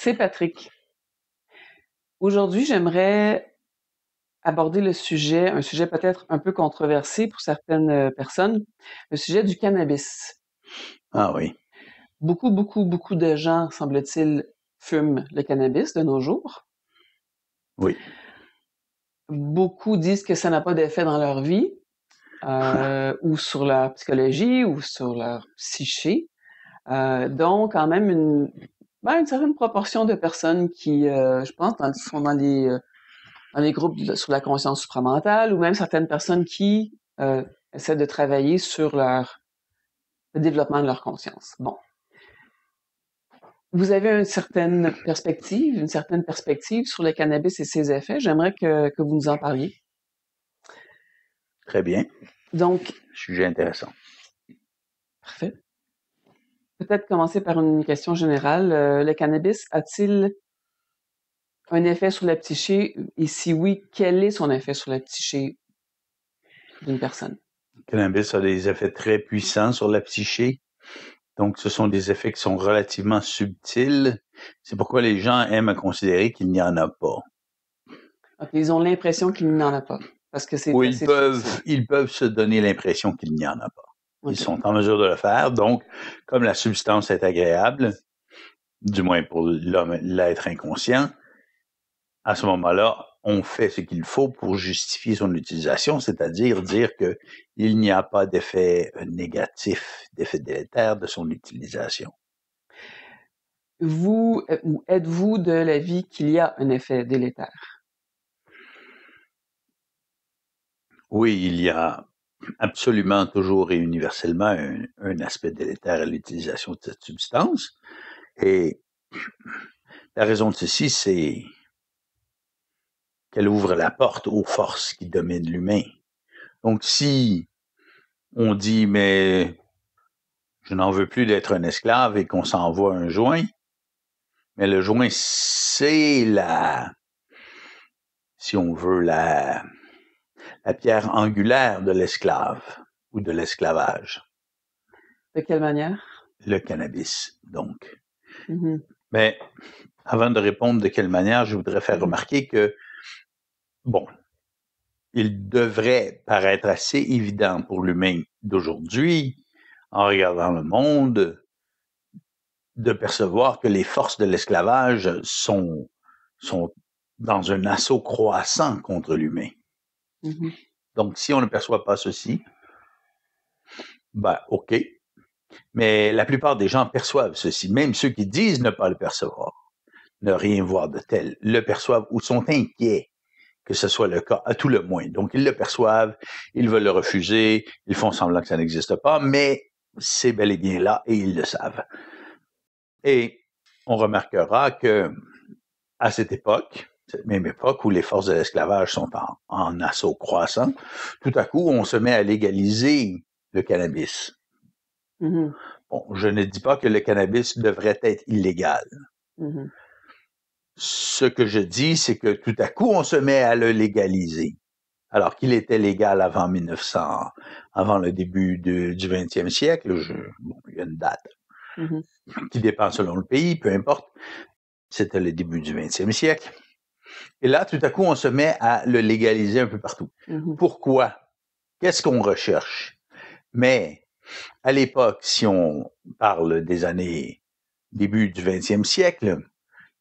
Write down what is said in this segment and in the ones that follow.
C'est Patrick. Aujourd'hui, j'aimerais aborder un sujet peut-être un peu controversé pour certaines personnes, le sujet du cannabis. Ah oui. Beaucoup de gens, semble-t-il, fument le cannabis de nos jours. Oui. Beaucoup disent que ça n'a pas d'effet dans leur vie, ou sur leur psychologie, ou sur leur psyché. Donc, quand même, une certaine proportion de personnes qui, je pense, sont dans les groupes sur la conscience supramentale, ou même certaines personnes qui essaient de travailler sur le développement de leur conscience. Bon. Vous avez une certaine perspective sur le cannabis et ses effets. J'aimerais que vous nous en parliez. Très bien. Donc, Sujet intéressant. parfait. Peut-être commencer par une question générale. Le cannabis a-t-il un effet sur la psyché? Et si oui, quel est son effet sur la psyché d'une personne? Le cannabis a des effets très puissants sur la psyché. Donc, ce sont des effets qui sont relativement subtils. C'est pourquoi les gens aiment à considérer qu'il n'y en a pas. Donc, ils ont l'impression qu'il n'y en a pas. Parce que c'est Ou assez subtil. ils peuvent se donner l'impression qu'il n'y en a pas. Ils OK. sont en mesure de le faire. Donc, comme la substance est agréable, du moins pour l'être inconscient, à ce moment-là, on fait ce qu'il faut pour justifier son utilisation, c'est-à-dire dire que il n'y a pas d'effet négatif, d'effet délétère de son utilisation. Vous, êtes-vous de l'avis qu'il y a un effet délétère? Oui, il y a absolument toujours et universellement un aspect délétère à l'utilisation de cette substance. Et la raison de ceci, c'est qu'elle ouvre la porte aux forces qui dominent l'humain. Donc, si on dit, mais je n'en veux plus d'être un esclave et qu'on s'envoie un joint, mais le joint, c'est si on veut, la pierre angulaire de l'esclave ou de l'esclavage. De quelle manière? Le cannabis, donc. Mhm. Mais avant de répondre de quelle manière, je voudrais faire remarquer que, bon, il devrait paraître assez évident pour l'humain d'aujourd'hui, en regardant le monde, de percevoir que les forces de l'esclavage sont dans un assaut croissant contre l'humain. Mhm. Donc, si on ne perçoit pas ceci, ben, OK. Mais la plupart des gens perçoivent ceci, même ceux qui disent ne pas le percevoir, ne rien voir de tel, le perçoivent ou sont inquiets que ce soit le cas, à tout le moins. Donc, ils le perçoivent, ils veulent le refuser, ils font semblant que ça n'existe pas, mais c'est bel et bien là et ils le savent. Et on remarquera que à cette époque, cette même époque où les forces de l'esclavage sont en assaut croissant, tout à coup, on se met à légaliser le cannabis. Mhm. Bon, je ne dis pas que le cannabis devrait être illégal. Mhm. Ce que je dis, c'est que tout à coup, on se met à le légaliser. Alors qu'il était légal avant 1900, avant le début du 20e siècle, il y a une date Mhm. qui dépend selon le pays, peu importe. C'était le début du 20e siècle. Et là, tout à coup, on se met à le légaliser un peu partout. Mhm. Pourquoi? Qu'est-ce qu'on recherche? Mais à l'époque, si on parle des années début du 20e siècle,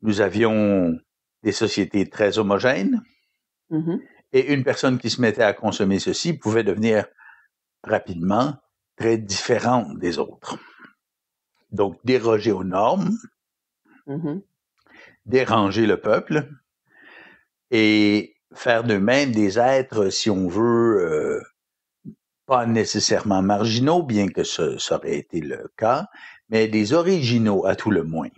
nous avions des sociétés très homogènes Mhm. et une personne qui se mettait à consommer ceci pouvait devenir rapidement très différente des autres. Donc, déroger aux normes, Mhm. déranger le peuple et faire d'eux-mêmes des êtres, si on veut, pas nécessairement marginaux, bien que ça aurait été le cas, mais des originaux à tout le moins.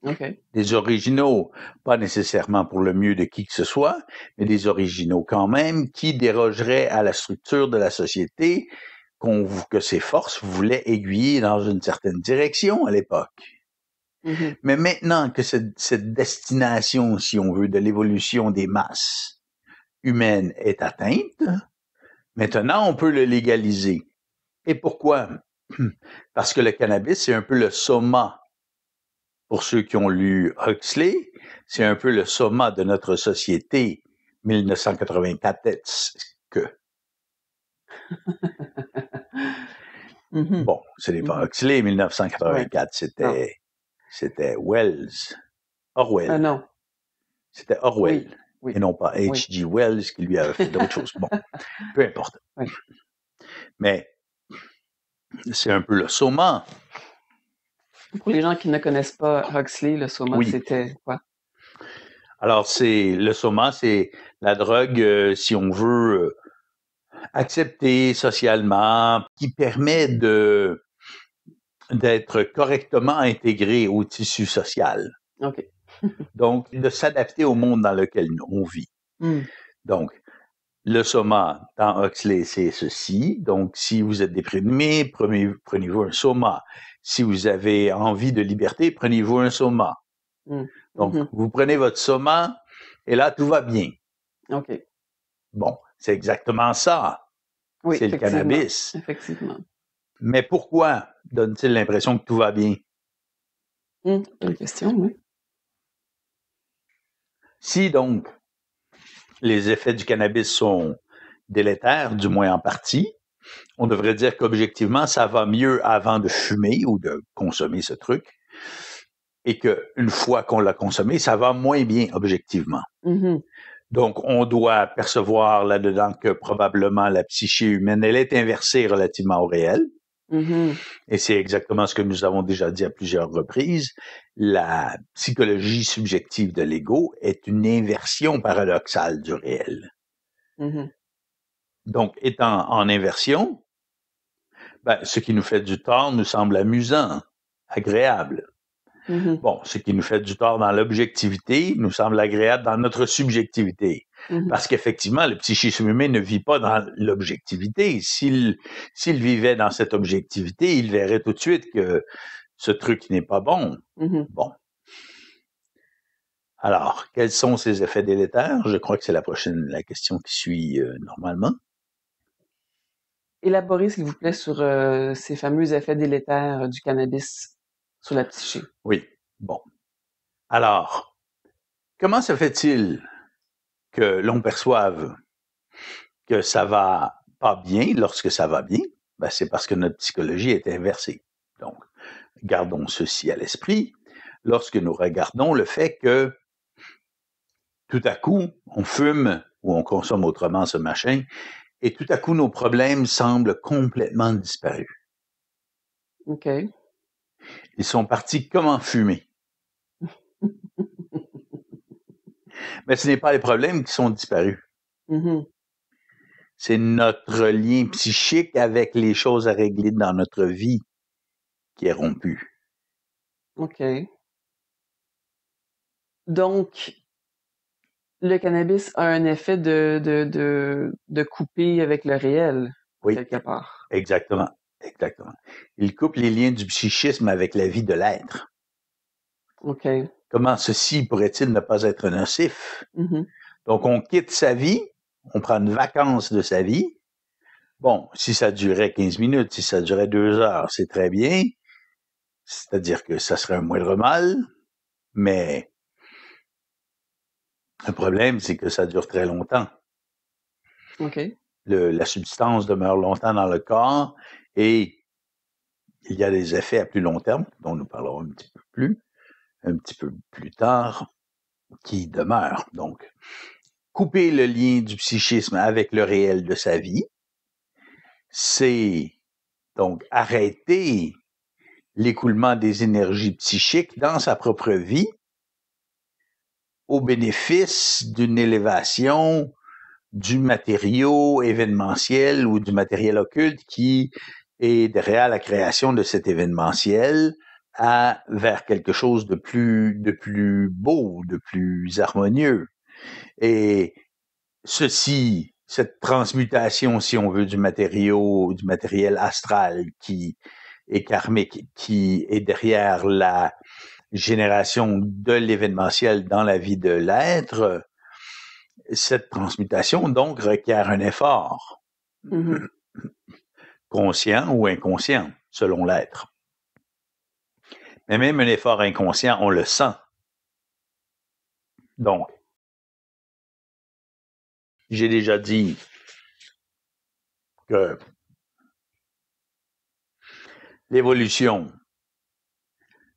OK. Des originaux, pas nécessairement pour le mieux de qui que ce soit, mais des originaux quand même qui dérogeraient à la structure de la société que ces forces voulaient aiguiller dans une certaine direction à l'époque. Mhm. Mais maintenant que cette destination, si on veut, de l'évolution des masses humaines est atteinte, maintenant on peut le légaliser. Et pourquoi? Parce que le cannabis, c'est un peu le soma pour ceux qui ont lu Huxley, c'est un peu le soma de notre société, 1984 que. Bon, ce n'est pas Huxley, 1984, Ouais. c'était Wells. Orwell. Non. C'était Orwell. Oui. Et non pas H.G. Wells qui lui a fait d'autres choses. Bon, peu importe. Oui. Mais c'est un peu le soma. Pour les gens qui ne connaissent pas Huxley, le soma, c'était quoi? Alors, le soma, c'est la drogue, si on veut, acceptée socialement, qui permet d'être correctement intégré au tissu social. OK. Donc, de s'adapter au monde dans lequel on vit. Donc, le soma dans Huxley, c'est ceci. Donc, si vous êtes déprimé, prenez-vous un soma. Si vous avez envie de liberté, prenez-vous un soma. Donc, vous prenez votre soma et là, tout va bien. OK. Bon, c'est exactement ça. Oui, c'est le cannabis. Effectivement. Mais pourquoi donne-t-il l'impression que tout va bien? Bonne question, oui. Si donc les effets du cannabis sont délétères, du moins en partie, on devrait dire qu'objectivement, ça va mieux avant de fumer ou de consommer ce truc, et qu'une fois qu'on l'a consommé, ça va moins bien objectivement. Donc, on doit percevoir là-dedans que probablement la psyché humaine, elle est inversée relativement au réel. Et c'est exactement ce que nous avons déjà dit à plusieurs reprises. La psychologie subjective de l'ego est une inversion paradoxale du réel. Donc, étant en inversion, ce qui nous fait du tort nous semble amusant, agréable. Bon, ce qui nous fait du tort dans l'objectivité nous semble agréable dans notre subjectivité. Parce qu'effectivement, le psychisme humain ne vit pas dans l'objectivité. S'il vivait dans cette objectivité, il verrait tout de suite que ce truc n'est pas bon. Bon. Alors, quels sont ces effets délétères? Je crois que c'est la question qui suit normalement. Élaborez, s'il vous plaît, sur ces fameux effets délétères du cannabis sur la psyché. Oui, bon. Alors, comment se fait-il que l'on perçoive que ça va pas bien lorsque ça va bien? C'est parce que notre psychologie est inversée. Donc, gardons ceci à l'esprit lorsque nous regardons le fait que tout à coup, on fume ou on consomme autrement ce machin, et tout à coup, nos problèmes semblent complètement disparus. OK. Ils sont partis comme en fumée. Mais ce n'est pas les problèmes qui sont disparus. C'est notre lien psychique avec les choses à régler dans notre vie qui est rompu. OK. Donc, le cannabis a un effet de couper avec le réel, quelque part. Exactement. Il coupe les liens du psychisme avec la vie de l'être. OK. Comment ceci pourrait-il ne pas être nocif? Donc, on quitte sa vie, on prend une vacance de sa vie. Bon, si ça durait 15 minutes, si ça durait 2 heures, c'est très bien. C'est-à-dire que ça serait un moindre mal, mais le problème, c'est que ça dure très longtemps. OK. La substance demeure longtemps dans le corps et il y a des effets à plus long terme, dont nous parlerons un petit peu plus tard, qui demeurent. Donc, couper le lien du psychisme avec le réel de sa vie, c'est donc arrêter l'écoulement des énergies psychiques dans sa propre vie au bénéfice d'une élévation du matériau événementiel ou du matériel occulte qui est derrière la création de cet événementiel vers quelque chose de plus beau, de plus harmonieux. Et cette transmutation, si on veut, du matériel astral qui est karmique, qui est derrière la génération de l'événementiel dans la vie de l'être, cette transmutation, donc, requiert un effort, conscient ou inconscient, selon l'être. Mais même un effort inconscient, on le sent. Donc, j'ai déjà dit que l'évolution,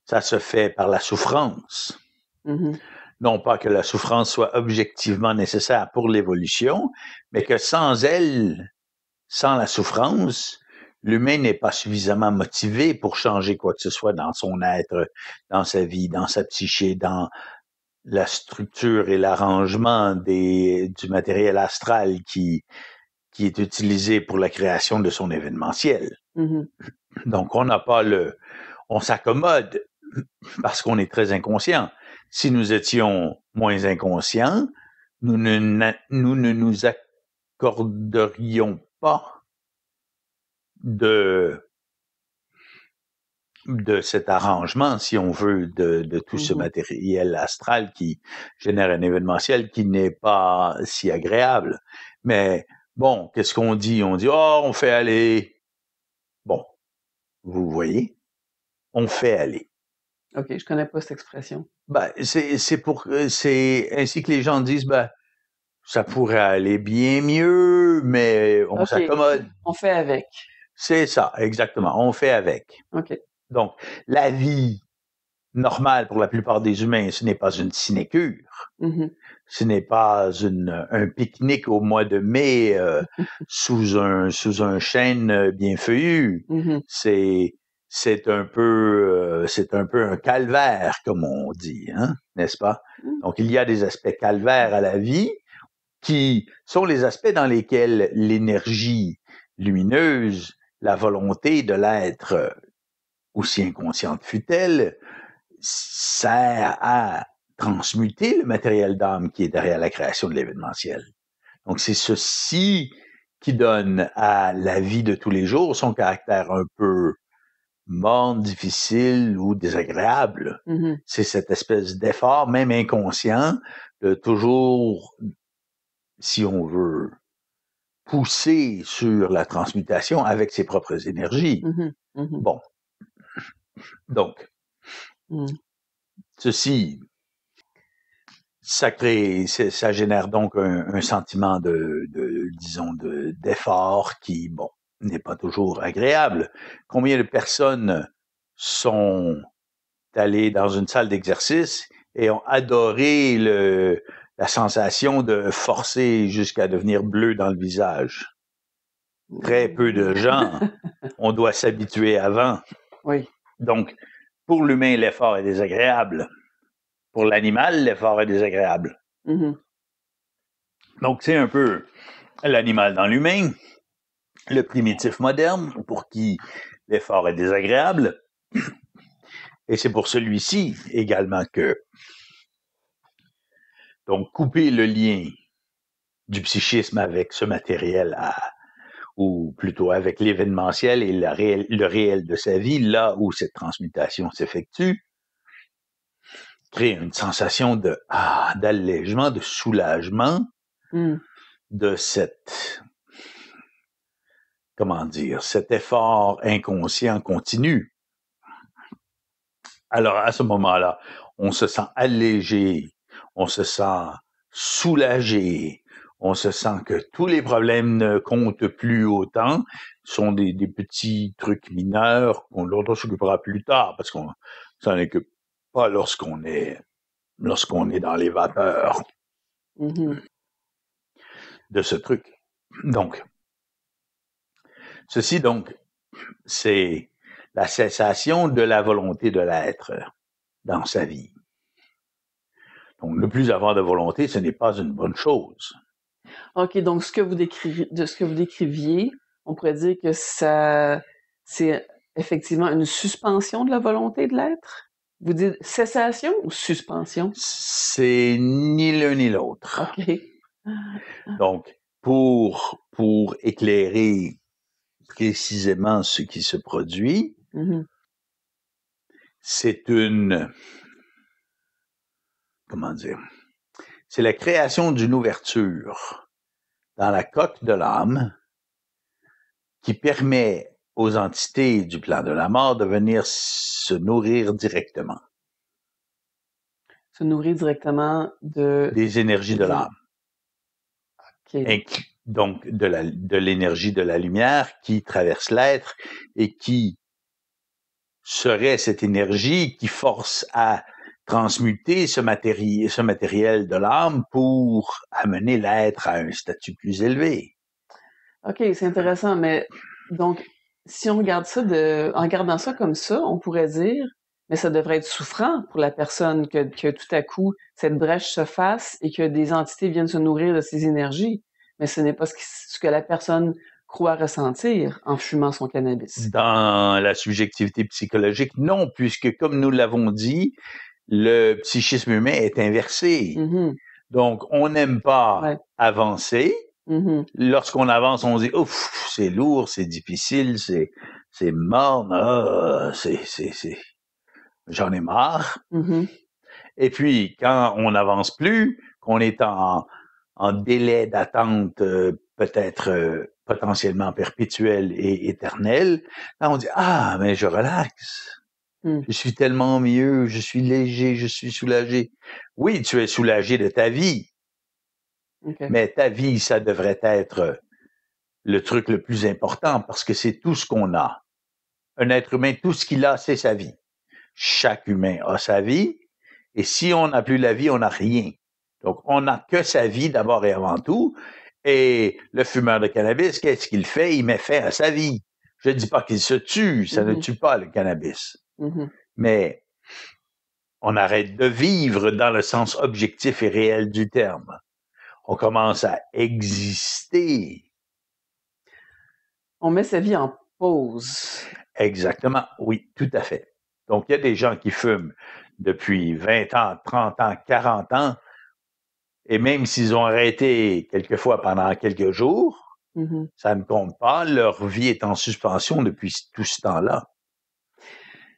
ça se fait par la souffrance. Mhm. Non pas que la souffrance soit objectivement nécessaire pour l'évolution, mais que sans elle, sans la souffrance, l'humain n'est pas suffisamment motivé pour changer quoi que ce soit dans son être, dans sa vie, dans sa psyché, dans la structure et l'arrangement du matériel astral qui est utilisé pour la création de son événementiel. Mhm. Donc, on s'accommode parce qu'on est très inconscient. Si nous étions moins inconscients, nous ne nous accorderions pas de cet arrangement, si on veut, de tout ce matériel astral qui génère un événementiel qui n'est pas si agréable. Mais bon, qu'est-ce qu'on dit? On dit, oh, on fait aller. Bon, vous voyez, on fait aller. OK, je connais pas cette expression. Ben, c'est ainsi que les gens disent, ben, ça pourrait aller bien mieux, mais on OK, s'accommode. on fait avec. C'est ça, exactement. On fait avec. OK. Donc, la vie normale pour la plupart des humains, ce n'est pas une sinécure. Mhm. Ce n'est pas un pique-nique au mois de mai sous un chêne bien feuillu. Mhm. C'est un peu un calvaire, comme on dit, hein, n'est-ce pas? Donc, il y a des aspects calvaires à la vie qui sont les aspects dans lesquels l'énergie lumineuse, la volonté de l'être, aussi inconsciente fût-elle, sert à transmuter le matériel d'âme qui est derrière la création de l'événementiel. Donc, c'est ceci qui donne à la vie de tous les jours son caractère un peu morne, difficile ou désagréable. Mhm. C'est cette espèce d'effort, même inconscient, de toujours, si on veut, pousser sur la transmutation avec ses propres énergies. Mhm. Mhm. Bon. Donc, ceci, ça génère donc un sentiment disons, d'effort qui, bon, n'est pas toujours agréable. Combien de personnes sont allées dans une salle d'exercice et ont adoré la sensation de forcer jusqu'à devenir bleu dans le visage? Très peu de gens. On doit s'habituer avant. Oui. Donc, pour l'humain, l'effort est désagréable. Pour l'animal, l'effort est désagréable. Mhm. Donc, c'est un peu l'animal dans l'humain, le primitif moderne, pour qui l'effort est désagréable. Et c'est pour celui-ci également que, donc, couper le lien du psychisme avec ce matériel ou plutôt avec l'événementiel et le réel de sa vie, là où cette transmutation s'effectue, crée une sensation d'allègement, de soulagement, de cet effort inconscient continu. Alors, à ce moment-là, on se sent allégé, on se sent soulagé, on se sent que tous les problèmes ne comptent plus autant, sont des petits trucs mineurs dont on s'occupera plus tard, parce qu'on s'en occupe pas lorsqu'on est dans les vapeurs de ce truc. Donc, ceci, donc, c'est la cessation de la volonté de l'être dans sa vie. Donc, ne plus avoir de volonté, ce n'est pas une bonne chose. OK, donc de ce que vous décriviez, on pourrait dire que c'est effectivement une suspension de la volonté de l'être? Vous dites cessation ou suspension? C'est ni l'un ni l'autre. OK. Donc, pour éclairer précisément ce qui se produit, c'est c'est la création d'une ouverture dans la coque de l'âme qui permet aux entités du plan de la mort de venir se nourrir directement. Se nourrir directement des énergies de l'âme. Okay. Donc, de l'énergie de la lumière qui traverse l'être et qui serait cette énergie qui force à transmuter ce matériel de l'âme pour amener l'être à un statut plus élevé. OK, c'est intéressant, mais donc, si on regarde ça en regardant ça comme ça, on pourrait dire, mais ça devrait être souffrant pour la personne que tout à coup, cette brèche se fasse et que des entités viennent se nourrir de ces énergies. Mais ce n'est pas ce que la personne croit ressentir en fumant son cannabis. Dans la subjectivité psychologique, non, puisque comme nous l'avons dit, le psychisme humain est inversé. Mm-hmm. Donc, on n'aime pas avancer. Mm-hmm. Lorsqu'on avance, on dit ouf, c'est lourd, c'est difficile, c'est morne, j'en ai marre. Mm-hmm. Et puis quand on n'avance plus, qu'on est en délai d'attente peut-être potentiellement perpétuel et éternel, là on dit ah mais je relaxe. Je suis tellement mieux, je suis léger, je suis soulagé. Oui, tu es soulagé de ta vie. Okay. Mais ta vie, ça devrait être le truc le plus important parce que c'est tout ce qu'on a. Un être humain, tout ce qu'il a, c'est sa vie. Chaque humain a sa vie et si on n'a plus la vie, on n'a rien. Donc, on n'a que sa vie d'abord et avant tout. Et le fumeur de cannabis, qu'est-ce qu'il fait? Il met fin à sa vie. Je ne dis pas qu'il se tue, ça ne tue pas le cannabis. Mais on arrête de vivre dans le sens objectif et réel du terme. On commence à exister. On met sa vie en pause. Exactement, oui, tout à fait. Donc, il y a des gens qui fument depuis 20 ans, 30 ans, 40 ans, et même s'ils ont arrêté quelquefois pendant quelques jours, ça ne compte pas, leur vie est en suspension depuis tout ce temps-là.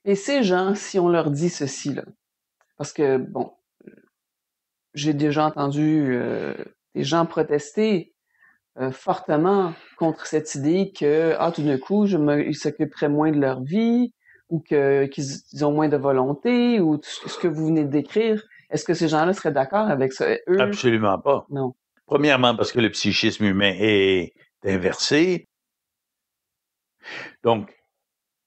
Et ces gens, si on leur dit ceci, là, parce que, bon, j'ai déjà entendu des gens protester fortement contre cette idée que, tout d'un coup, ils s'occuperaient moins de leur vie ou qu'ils ont moins de volonté ou ce que vous venez de décrire. Est-ce que ces gens-là seraient d'accord avec ça? Eux? Absolument pas. Non. Premièrement, parce que le psychisme humain est inversé. Donc,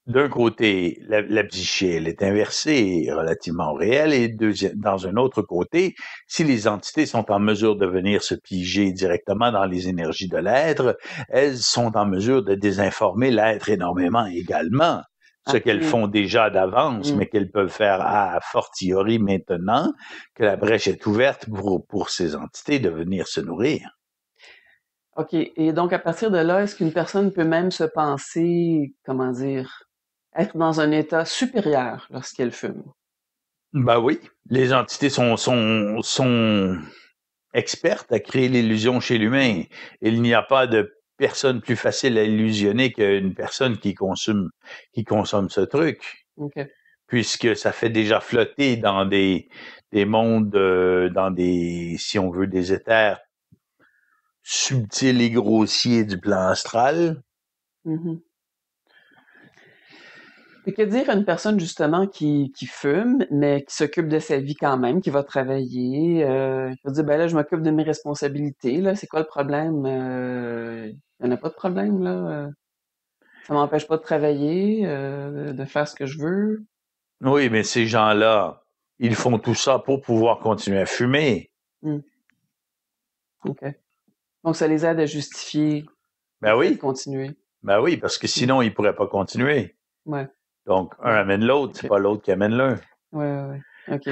d'un côté, la psyché, elle est inversée relativement au réel, et dans un autre côté, si les entités sont en mesure de venir se piger directement dans les énergies de l'être, elles sont en mesure de désinformer l'être énormément également. Ce qu'elles font déjà d'avance, mais qu'elles peuvent faire à fortiori maintenant que la brèche est ouverte pour ces entités de venir se nourrir. OK. Et donc, à partir de là, est-ce qu'une personne peut même se penser, comment dire, être dans un état supérieur lorsqu'elle fume? Ben oui, les entités sont expertes à créer l'illusion chez l'humain. Il n'y a pas de personne plus facile à illusionner qu'une personne qui consomme ce truc. OK. Puisque ça fait déjà flotter dans des mondes, dans des, si on veut, des éthers subtils et grossiers du plan astral. Et que dire à une personne justement qui fume, mais qui s'occupe de sa vie quand même, qui va travailler, qui va dire ben là je m'occupe de mes responsabilités, là, c'est quoi le problème? Il y en a pas de problème, là. Ça m'empêche pas de travailler, de faire ce que je veux. Oui, mais ces gens-là, ils font tout ça pour pouvoir continuer à fumer. OK. Donc ça les aide à justifier le Ben fait de oui. continuer. Ben oui, parce que sinon, ils pourraient pas continuer. Ouais. Donc, un amène l'autre, c'est pas l'autre qui amène l'un. Ouais. OK.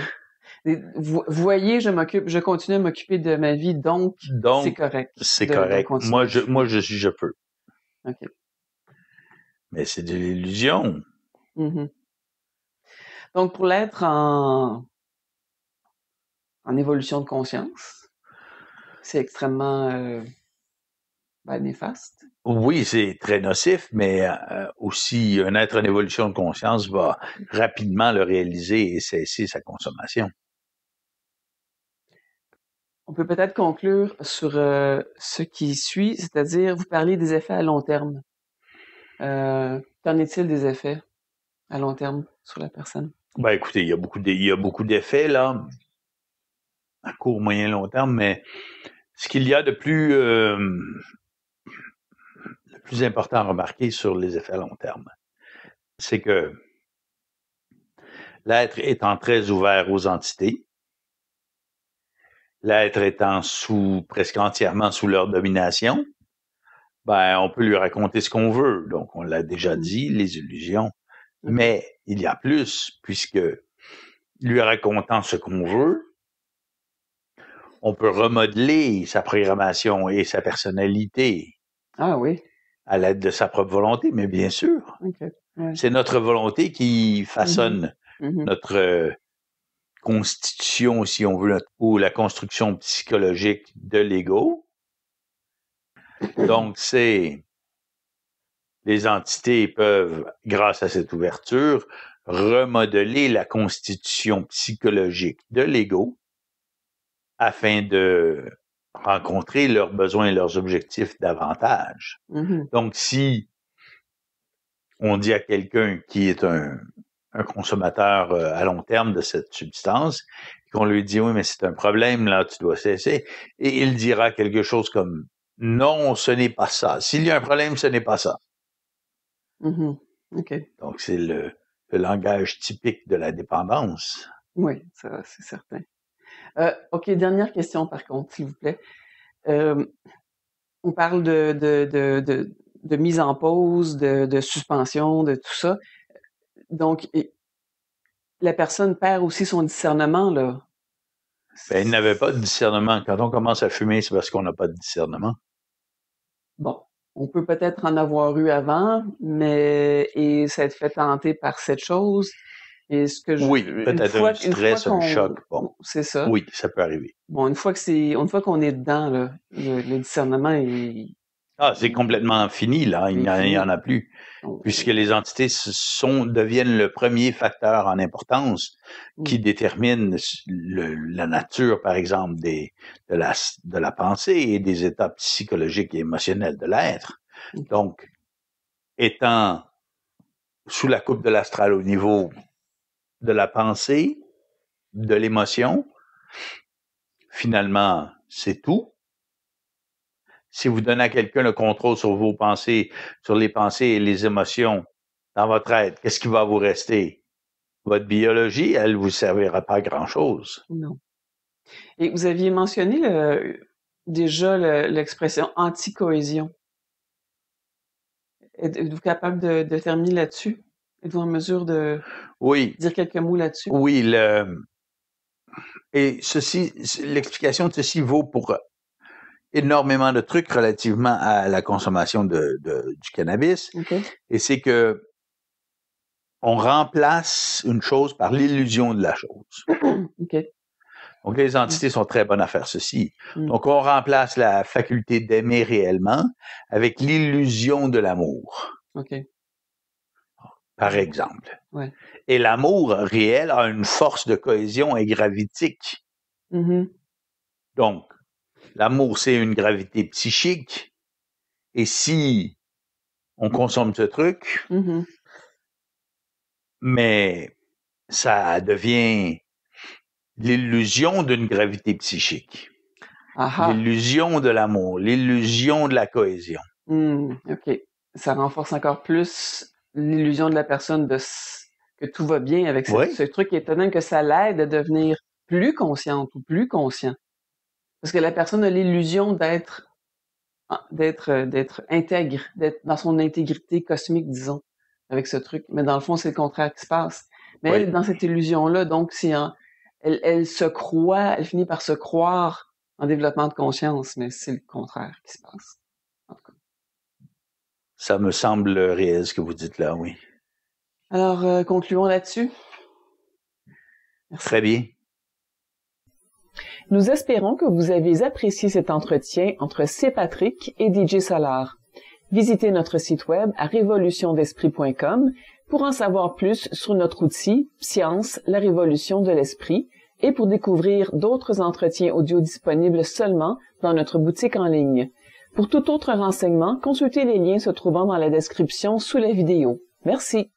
Et vous voyez, je continue à m'occuper de ma vie, donc c'est correct. C'est de correct. continuer Je peux. OK. Mais c'est de l'illusion. Donc, pour l'être en évolution de conscience, c'est extrêmement néfaste. Oui, c'est très nocif, mais aussi un être en évolution de conscience va rapidement le réaliser et cesser sa consommation. On peut peut-être conclure sur ce qui suit, c'est-à-dire vous parlez des effets à long terme. Qu'en est-il des effets à long terme sur la personne? Ben, écoutez, il y a beaucoup d'effets, là, à court, moyen, long terme, mais ce qu'il y a de le plus important à remarquer sur les effets à long terme, c'est que l'être étant très ouvert aux entités, l'être étant presque entièrement sous leur domination, ben, on peut lui raconter ce qu'on veut. Donc, on l'a déjà dit, les illusions. Okay. Mais il y a plus, puisque lui racontant ce qu'on veut, on peut remodeler sa programmation et sa personnalité. Ah oui. À l'aide de sa propre volonté, mais bien sûr. Okay. Ouais. C'est notre volonté qui façonne notre constitution, si on veut, ou la construction psychologique de l'ego. Donc, les entités peuvent, grâce à cette ouverture, remodeler la constitution psychologique de l'ego afin de rencontrer leurs besoins et leurs objectifs davantage. Donc, si on dit à quelqu'un qui est un consommateur à long terme de cette substance, qu'on lui dit, oui, mais c'est un problème, là, tu dois cesser, et il dira quelque chose comme, non, ce n'est pas ça. S'il y a un problème, ce n'est pas ça. Okay. Donc, c'est le langage typique de la dépendance. Oui, ça, c'est certain. OK, dernière question, par contre, s'il vous plaît. On parle de mise en pause, de suspension, de tout ça. Donc, la personne perd aussi son discernement, là. Ben, il n'avait pas de discernement. Quand on commence à fumer, c'est parce qu'on n'a pas de discernement. Bon, on peut peut-être en avoir eu avant, et s'être fait tenter par cette chose. Et ce que oui, peut-être un stress, un choc. Bon, c'est ça. Oui, ça peut arriver. Bon, une fois qu'on est dedans, là, le discernement est... c'est complètement fini, là. Il n'y en a plus. Puisque les entités deviennent le premier facteur en importance qui détermine la nature, par exemple, de la pensée et des états psychologiques et émotionnels de l'être. Donc, étant sous la coupe de l'astral au niveau de la pensée, de l'émotion, finalement, c'est tout. Si vous donnez à quelqu'un le contrôle sur vos pensées, sur les pensées et les émotions dans votre être, qu'est-ce qui va vous rester? Votre biologie, elle vous servira pas à grand-chose. Non. Et vous aviez mentionné déjà l'expression anti-cohésion. Êtes-vous capable de terminer là-dessus? Êtes-vous en mesure de dire quelques mots là-dessus? Oui, et l'explication de ceci vaut pour énormément de trucs relativement à la consommation du cannabis. Et c'est que on remplace une chose par l'illusion de la chose. Donc, les entités sont très bonnes à faire ceci. Donc, on remplace la faculté d'aimer réellement avec l'illusion de l'amour. Par exemple. Et l'amour réel a une force de cohésion et gravitique. Donc, l'amour, c'est une gravité psychique. Et si on consomme ce truc, mais ça devient l'illusion d'une gravité psychique. L'illusion de l'amour, l'illusion de la cohésion. OK. Ça renforce encore plus l'illusion de la personne que tout va bien avec ce truc étonnant, que ça l'aide à devenir plus consciente ou plus conscient. Parce que la personne a l'illusion d'être intègre, d'être dans son intégrité cosmique, disons, avec ce truc. Mais dans le fond, c'est le contraire qui se passe. Mais elle est dans cette illusion-là, donc elle finit par se croire en développement de conscience, mais c'est le contraire qui se passe. En tout cas. Ça me semble réel ce que vous dites là, oui. Alors, concluons là-dessus. Merci. Très bien. Nous espérons que vous avez apprécié cet entretien entre C. Patrick et DJ Solar. Visitez notre site web à révolutiondesprit.com pour en savoir plus sur notre outil Science, la révolution de l'esprit et pour découvrir d'autres entretiens audio disponibles seulement dans notre boutique en ligne. Pour tout autre renseignement, consultez les liens se trouvant dans la description sous la vidéo. Merci.